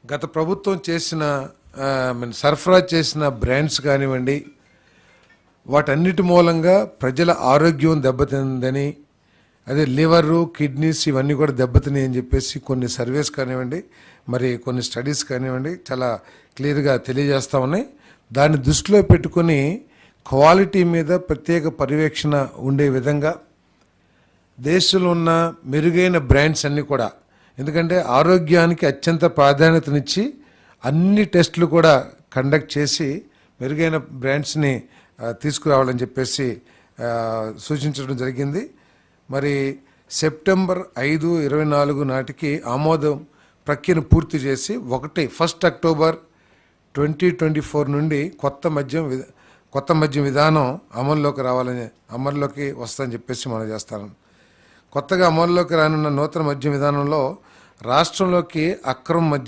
గత ప్రభుత్వం చేసిన సరఫరా చేసిన బ్రాండ్స్ కానివ్వండి, వాటన్నిటి మూలంగా ప్రజల ఆరోగ్యం దెబ్బతిందని, అదే లివరు, కిడ్నీస్ ఇవన్నీ కూడా దెబ్బతినాయి అని చెప్పేసి కొన్ని సర్వేస్ కానివ్వండి, మరి కొన్ని స్టడీస్ కానివ్వండి చాలా క్లియర్గా తెలియజేస్తూ ఉన్నాయి. దాన్ని దృష్టిలో పెట్టుకొని క్వాలిటీ మీద ప్రత్యేక పర్యవేక్షణ ఉండే విధంగా దేశంలో ఉన్న మెరుగైన బ్రాండ్స్ అన్నీ కూడా, ఎందుకంటే ఆరోగ్యానికి అత్యంత ప్రాధాన్యతనిచ్చి అన్ని టెస్టులు కూడా కండక్ట్ చేసి మెరుగైన బ్రాండ్స్ని తీసుకురావాలని చెప్పేసి సూచించడం జరిగింది. మరి సెప్టెంబర్ 5, 24 నాటికి ఆమోదం ప్రక్రియను పూర్తి చేసి 1 అక్టోబర్ 2024 నుండి కొత్త మద్యం విధానం అమల్లోకి వస్తుందని చెప్పేసి మనం చేస్తాను. కొత్తగా అమల్లోకి రానున్న నూతన మద్యం విధానంలో రాష్ట్రంలోకి అక్రమ మద్యం